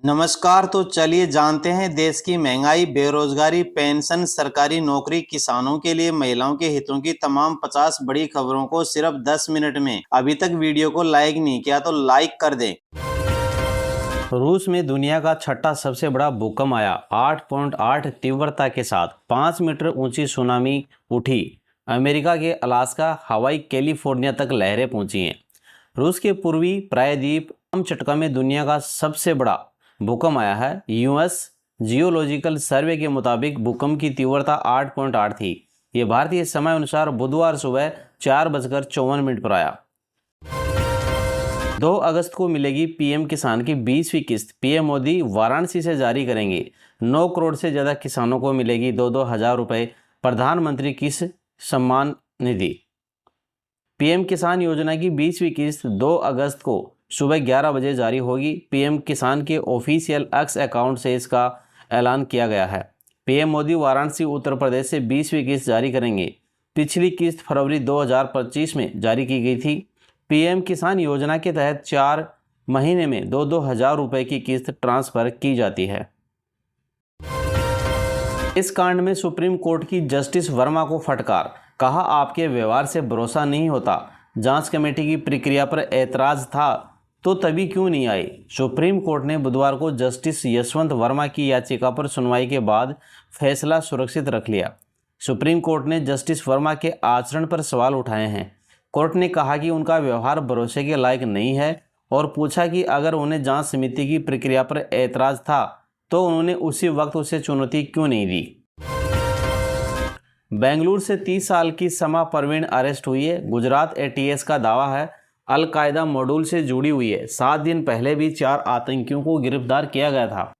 नमस्कार। तो चलिए जानते हैं देश की महंगाई, बेरोजगारी, पेंशन, सरकारी नौकरी, किसानों के लिए महिलाओं के हितों की तमाम 50 बड़ी खबरों को सिर्फ 10 मिनट में। अभी तक वीडियो को लाइक नहीं किया तो लाइक कर दें। रूस में दुनिया का छठा सबसे बड़ा भूकंप आया। 8.8 तीव्रता के साथ 5 मीटर ऊंची सुनामी उठी। अमेरिका के अलास्का, हवाई, कैलिफोर्निया तक लहरें पहुंची हैं। रूस के पूर्वी प्रायद्वीप कामचटका में दुनिया का सबसे बड़ा भूकंप आया है। यूएस जियोलॉजिकल सर्वे के मुताबिक भूकंप की तीव्रता 8.8 थी। ये भारतीय समय अनुसार बुधवार सुबह 4:54 पर आया। 2 अगस्त को मिलेगी पीएम किसान की 20वीं किस्त। पीएम मोदी वाराणसी से जारी करेंगे। 9 करोड़ से ज़्यादा किसानों को मिलेगी 2-2 हज़ार रुपये प्रधानमंत्री किसान सम्मान निधि। पीएम किसान योजना की 20वीं किस्त 2 अगस्त को सुबह 11 बजे जारी होगी। पीएम किसान के ऑफिशियल एक्स अकाउंट से इसका ऐलान किया गया है। पीएम मोदी वाराणसी उत्तर प्रदेश से 20वीं किस्त जारी करेंगे। पिछली किस्त फरवरी 2025 में जारी की गई थी। पीएम किसान योजना के तहत 4 महीने में 2-2 हज़ार रुपये की किस्त ट्रांसफर की जाती है। इस कांड में सुप्रीम कोर्ट की जस्टिस वर्मा को फटकार। कहा, आपके व्यवहार से भरोसा नहीं होता। जांच कमेटी की प्रक्रिया पर ऐतराज था तो तभी क्यों नहीं आई। सुप्रीम कोर्ट ने बुधवार को जस्टिस यशवंत वर्मा की याचिका पर सुनवाई के बाद फैसला सुरक्षित रख लिया। सुप्रीम कोर्ट ने जस्टिस वर्मा के आचरण पर सवाल उठाए हैं। कोर्ट ने कहा कि उनका व्यवहार भरोसे के लायक नहीं है और पूछा कि अगर उन्हें जांच समिति की प्रक्रिया पर ऐतराज था तो उन्होंने उसी वक्त उसे चुनौती क्यों नहीं दी। बेंगलुरु से 30 साल की समा परवीन अरेस्ट हुई है। गुजरात एटीएस का दावा है अल-कायदा मॉड्यूल से जुड़ी हुई है। 7 दिन पहले भी 4 आतंकियों को गिरफ्तार किया गया था।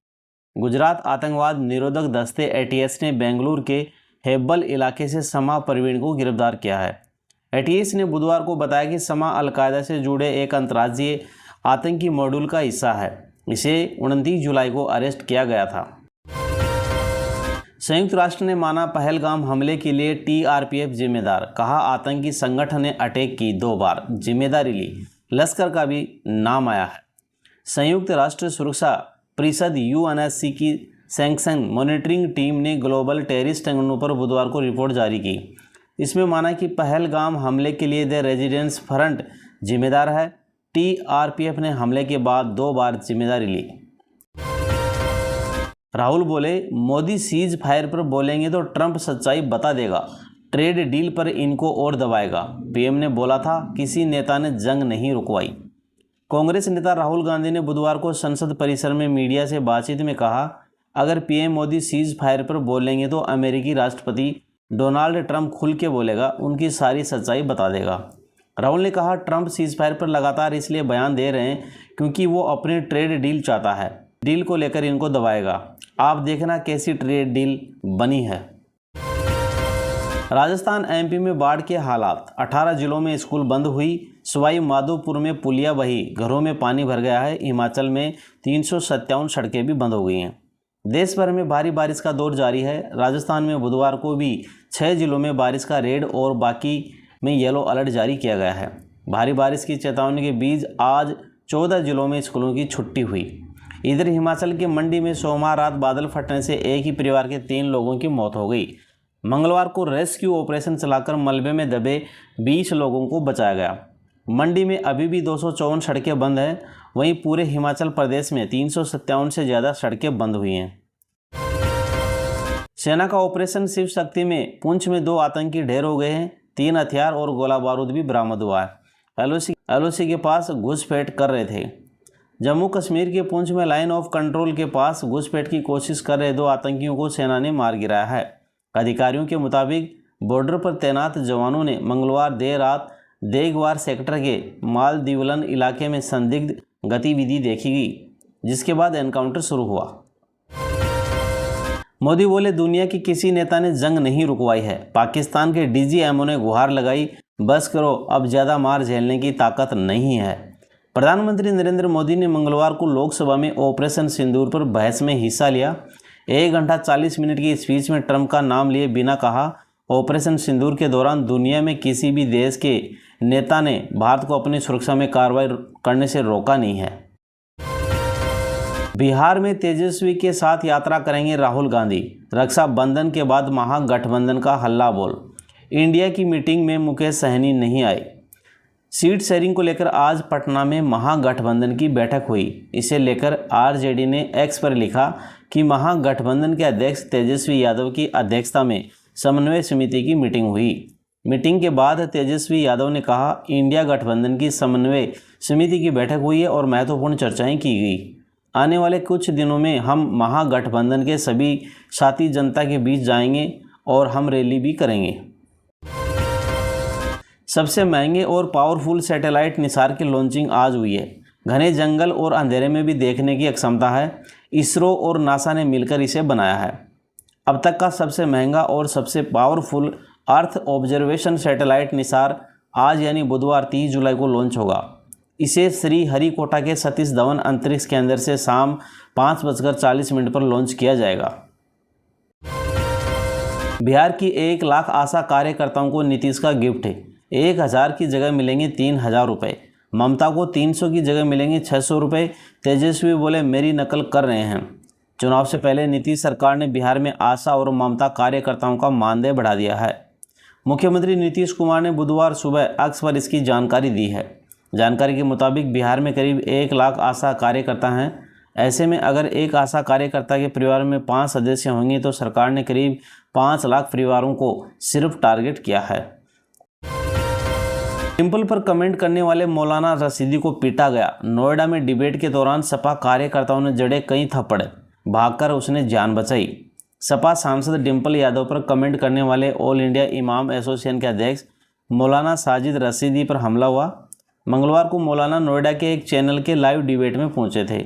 गुजरात आतंकवाद निरोधक दस्ते एटीएस ने बेंगलुरु के हेब्बल इलाके से समा परवीन को गिरफ्तार किया है। एटीएस ने बुधवार को बताया कि समा अल-कायदा से जुड़े एक अंतर्राज्यीय आतंकी मॉड्यूल का हिस्सा है। इसे 29 जुलाई को अरेस्ट किया गया था। संयुक्त राष्ट्र ने माना पहलगाम हमले के लिए टीआरपीएफ जिम्मेदार। कहा, आतंकी संगठन ने अटैक की 2 बार, जिम्मेदारी ली। लश्कर का भी नाम आया है। संयुक्त राष्ट्र सुरक्षा परिषद यूएनएससी की सैंक्शन मॉनिटरिंग टीम ने ग्लोबल टेररिस्ट हमलों पर बुधवार को रिपोर्ट जारी की। इसमें माना कि पहलगाम हमले के लिए द रेजिडेंस फ्रंट जिम्मेदार है। टीआरपीएफ ने हमले के बाद 2 बार जिम्मेदारी ली। राहुल बोले, मोदी सीज फायर पर बोलेंगे तो ट्रंप सच्चाई बता देगा। ट्रेड डील पर इनको और दबाएगा। पीएम ने बोला था किसी नेता ने जंग नहीं रुकवाई। कांग्रेस नेता राहुल गांधी ने बुधवार को संसद परिसर में मीडिया से बातचीत में कहा, अगर पीएम मोदी सीज फायर पर बोलेंगे तो अमेरिकी राष्ट्रपति डोनाल्ड ट्रंप खुल के बोलेगा, उनकी सारी सच्चाई बता देगा। राहुल ने कहा, ट्रंप सीज फायर पर लगातार इसलिए बयान दे रहे हैं क्योंकि वो अपनी ट्रेड डील चाहता है। डील को लेकर इनको दबाएगा। आप देखना कैसी ट्रेड डील बनी है। राजस्थान एमपी में बाढ़ के हालात। 18 जिलों में स्कूल बंद हुई। सवाई माधोपुर में पुलिया बही, घरों में पानी भर गया है। हिमाचल में 357 सड़कें भी बंद हो गई हैं। देश भर में भारी बारिश का दौर जारी है। राजस्थान में बुधवार को भी 6 जिलों में बारिश का रेड और बाकी में येलो अलर्ट जारी किया गया है। भारी बारिश की चेतावनी के बीच आज 14 जिलों में स्कूलों की छुट्टी हुई। इधर हिमाचल के मंडी में सोमवार रात बादल फटने से एक ही परिवार के 3 लोगों की मौत हो गई। मंगलवार को रेस्क्यू ऑपरेशन चलाकर मलबे में दबे 20 लोगों को बचाया गया। मंडी में अभी भी 254 सड़कें बंद हैं। वहीं पूरे हिमाचल प्रदेश में 357 से ज़्यादा सड़कें बंद हुई हैं। सेना का ऑपरेशन शिव शक्ति में पुंछ में 2 आतंकी ढेर हो गए हैं। 3 हथियार और गोला बारूद भी बरामद हुआ है। एलओसी के पास घुसपैठ कर रहे थे। जम्मू कश्मीर के पुंछ में लाइन ऑफ कंट्रोल के पास घुसपैठ की कोशिश कर रहे 2 आतंकियों को सेना ने मार गिराया है। अधिकारियों के मुताबिक बॉर्डर पर तैनात जवानों ने मंगलवार देर रात देगवार सेक्टर के मालदीवलन इलाके में संदिग्ध गतिविधि देखी गई, जिसके बाद एनकाउंटर शुरू हुआ। मोदी बोले, दुनिया के किसी नेता ने जंग नहीं रुकवाई है। पाकिस्तान के डीजीएमओ ने गुहार लगाई, बस करो, अब ज़्यादा मार झेलने की ताकत नहीं है। प्रधानमंत्री नरेंद्र मोदी ने मंगलवार को लोकसभा में ऑपरेशन सिंदूर पर बहस में हिस्सा लिया। 1 घंटा 40 मिनट की स्पीच में ट्रंप का नाम लिए बिना कहा, ऑपरेशन सिंदूर के दौरान दुनिया में किसी भी देश के नेता ने भारत को अपनी सुरक्षा में कार्रवाई करने से रोका नहीं है। बिहार में तेजस्वी के साथ यात्रा करेंगे राहुल गांधी। रक्षाबंधन के बाद महागठबंधन का हल्ला बोल। इंडिया की मीटिंग में मुकेश सहनी नहीं आए। सीट शेयरिंग को लेकर आज पटना में महागठबंधन की बैठक हुई। इसे लेकर आरजेडी ने एक्स पर लिखा कि महागठबंधन के अध्यक्ष तेजस्वी यादव की अध्यक्षता में समन्वय समिति की मीटिंग हुई। मीटिंग के बाद तेजस्वी यादव ने कहा, इंडिया गठबंधन की समन्वय समिति की बैठक हुई है और महत्वपूर्ण चर्चाएं की गई। आने वाले कुछ दिनों में हम महागठबंधन के सभी साथी जनता के बीच जाएंगे और हम रैली भी करेंगे। सबसे महंगे और पावरफुल सैटेलाइट निसार की लॉन्चिंग आज हुई है। घने जंगल और अंधेरे में भी देखने की क्षमता है। इसरो और नासा ने मिलकर इसे बनाया है। अब तक का सबसे महंगा और सबसे powerful earth observation satellite Nisar आज यानी बुधवार 30 जुलाई को लॉन्च होगा। इसे श्री हरिकोटा के सतीश धवन अंतरिक्ष केंद्र से शाम 5:40 पर लॉन्च किया जाएगा। बिहार की 1 लाख आशा कार्यकर्ताओं को नीतीश का गिफ्ट है। 1000 की जगह मिलेंगे 3000 रुपये। ममता को 300 की जगह मिलेंगे 600 रुपये। तेजस्वी बोले मेरी नकल कर रहे हैं। चुनाव से पहले नीतीश सरकार ने बिहार में आशा और ममता कार्यकर्ताओं का मानदेय बढ़ा दिया है। मुख्यमंत्री नीतीश कुमार ने बुधवार सुबह एक्स पर इसकी जानकारी दी है। जानकारी के मुताबिक बिहार में करीब 1 लाख आशा कार्यकर्ता हैं। ऐसे में अगर एक आशा कार्यकर्ता के परिवार में 5 सदस्य होंगे तो सरकार ने करीब 5 लाख परिवारों को सिर्फ टारगेट किया है। डिम्पल पर कमेंट करने वाले मौलाना रशीदी को पीटा गया। नोएडा में डिबेट के दौरान सपा कार्यकर्ताओं ने जड़े कई थप्पड़, भागकर उसने जान बचाई। सपा सांसद डिम्पल यादव पर कमेंट करने वाले ऑल इंडिया इमाम एसोसिएशन के अध्यक्ष मौलाना साजिद रशीदी पर हमला हुआ। मंगलवार को मौलाना नोएडा के एक चैनल के लाइव डिबेट में पहुंचे थे।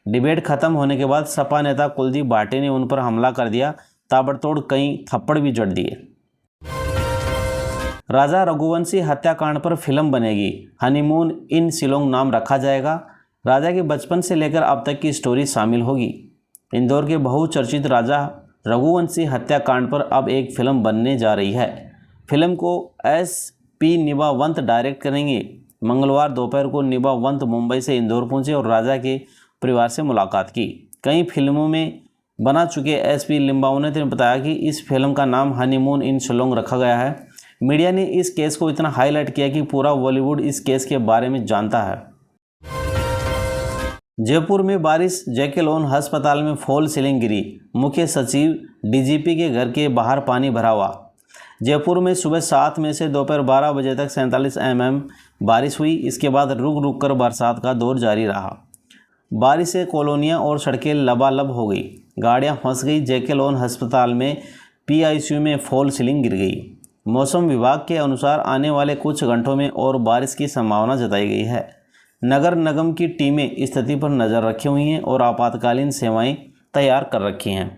डिबेट खत्म होने के बाद सपा नेता कुलदीप भाटी ने उन पर हमला कर दिया। ताबड़तोड़ कई थप्पड़ भी जड़ दिए। राजा रघुवंशी हत्याकांड पर फिल्म बनेगी। हनीमून इन शिलोंग नाम रखा जाएगा। राजा के बचपन से लेकर अब तक की स्टोरी शामिल होगी। इंदौर के बहुचर्चित राजा रघुवंशी हत्याकांड पर अब एक फिल्म बनने जा रही है। फिल्म को SP निभावंत डायरेक्ट करेंगे। मंगलवार दोपहर को निभावंत मुंबई से इंदौर पहुंचे और राजा के परिवार से मुलाकात की। कई फिल्मों में बना चुके SP निभावंत ने बताया कि इस फिल्म का नाम हनीमून इन शिलोंग रखा गया है। मीडिया ने इस केस को इतना हाईलाइट किया कि पूरा बॉलीवुड इस केस के बारे में जानता है। जयपुर में बारिश, जेके लोन अस्पताल में फॉल सीलिंग गिरी। मुख्य सचिव DGP के घर के बाहर पानी भरा हुआ। जयपुर में सुबह 7 में से दोपहर 12 बजे तक 47 mm बारिश हुई। इसके बाद रुक रुक कर बरसात का दौर जारी रहा। बारिश से कॉलोनियां और सड़कें लबालब हो गई। गाड़ियां फंस गई। जेके लोन अस्पताल में PICU में फॉल सीलिंग गिर गई। मौसम विभाग के अनुसार आने वाले कुछ घंटों में और बारिश की संभावना जताई गई है। नगर निगम की टीमें स्थिति पर नज़र रखी हुई हैं और आपातकालीन सेवाएं तैयार कर रखी हैं।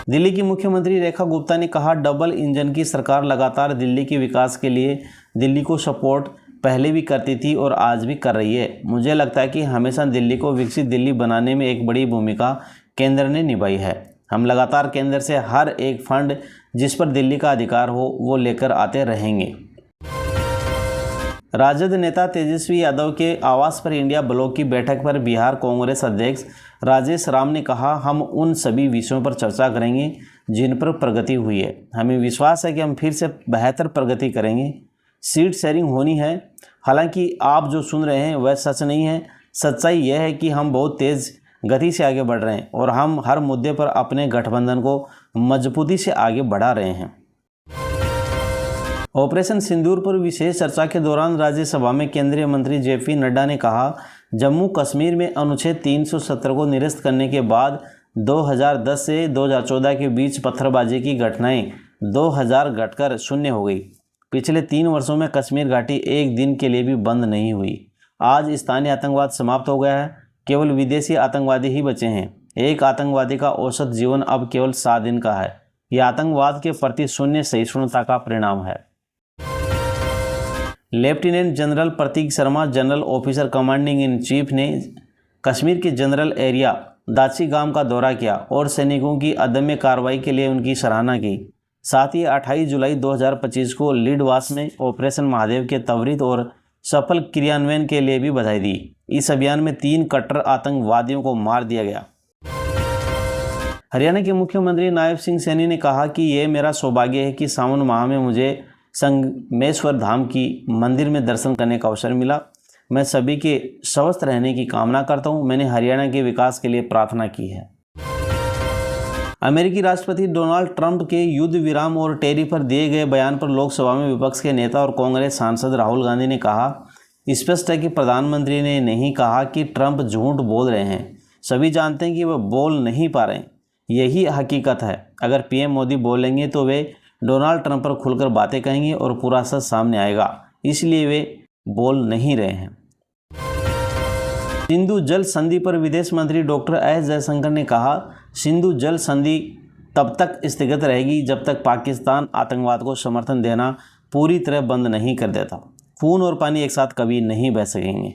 दिल्ली की मुख्यमंत्री रेखा गुप्ता ने कहा, डबल इंजन की सरकार लगातार दिल्ली के विकास के लिए दिल्ली को सपोर्ट पहले भी करती थी और आज भी कर रही है। मुझे लगता है कि हमेशा दिल्ली को विकसित दिल्ली बनाने में एक बड़ी भूमिका केंद्र ने निभाई है। हम लगातार केंद्र से हर एक फंड जिस पर दिल्ली का अधिकार हो वो लेकर आते रहेंगे। राजद नेता तेजस्वी यादव के आवास पर इंडिया ब्लॉक की बैठक पर बिहार कांग्रेस अध्यक्ष राजेश राम ने कहा, हम उन सभी विषयों पर चर्चा करेंगे जिन पर प्रगति हुई है। हमें विश्वास है कि हम फिर से बेहतर प्रगति करेंगे। सीट शेयरिंग होनी है। हालांकि आप जो सुन रहे हैं वह सच नहीं है। सच्चाई यह है कि हम बहुत तेज़ गति से आगे बढ़ रहे हैं और हम हर मुद्दे पर अपने गठबंधन को मजबूती से आगे बढ़ा रहे हैं। ऑपरेशन सिंदूर पर विशेष चर्चा के दौरान राज्यसभा में केंद्रीय मंत्री JP नड्डा ने कहा, जम्मू कश्मीर में अनुच्छेद 370 को निरस्त करने के बाद 2010 से 2014 के बीच पत्थरबाजी की घटनाएं 2000 घटकर 0 हो गई। पिछले 3 वर्षों में कश्मीर घाटी एक दिन के लिए भी बंद नहीं हुई। आज स्थानीय आतंकवाद समाप्त हो गया है। केवल विदेशी आतंकवादी ही बचे हैं। एक आतंकवादी का औसत जीवन अब केवल 7 दिन का है। यह आतंकवाद के प्रति शून्य सहिष्णुता का परिणाम है। Lieutenant general Prateek Sharma, general officer commanding in chief ने कश्मीर के जनरल एरिया दाची गांव का दौरा किया और सैनिकों की अदम्य कार्रवाई के लिए उनकी सराहना की। साथ ही 28 जुलाई 2025 को लीडवास में ऑपरेशन महादेव के त्वरित और सफल क्रियान्वयन के लिए भी बधाई दी। इस अभियान में 3 कट्टर आतंकवादियों को मार दिया गया। हरियाणा के मुख्यमंत्री नायब सिंह सैनी ने कहा कि ये मेरा सौभाग्य है कि सावन माह में मुझे संगमेश्वर धाम की मंदिर में दर्शन करने का अवसर मिला। मैं सभी के स्वस्थ रहने की कामना करता हूँ। मैंने हरियाणा के विकास के लिए प्रार्थना की है। अमेरिकी राष्ट्रपति डोनाल्ड ट्रंप के युद्ध विराम और टैरिफ पर दिए गए बयान पर लोकसभा में विपक्ष के नेता और कांग्रेस सांसद राहुल गांधी ने कहा, स्पष्ट है कि प्रधानमंत्री ने नहीं कहा कि ट्रंप झूठ बोल रहे हैं। सभी जानते हैं कि वह बोल नहीं पा रहे। यही हकीकत है। अगर पीएम मोदी बोलेंगे तो वे डोनाल्ड ट्रंप पर खुलकर बातें कहेंगे और पूरा सच सामने आएगा, इसलिए वे बोल नहीं रहे हैं। सिंधु जल संधि पर विदेश मंत्री डॉक्टर एस जयशंकर ने कहा, सिंधु जल संधि तब तक स्थगित रहेगी जब तक पाकिस्तान आतंकवाद को समर्थन देना पूरी तरह बंद नहीं कर देता। खून और पानी एक साथ कभी नहीं बह सकेंगे।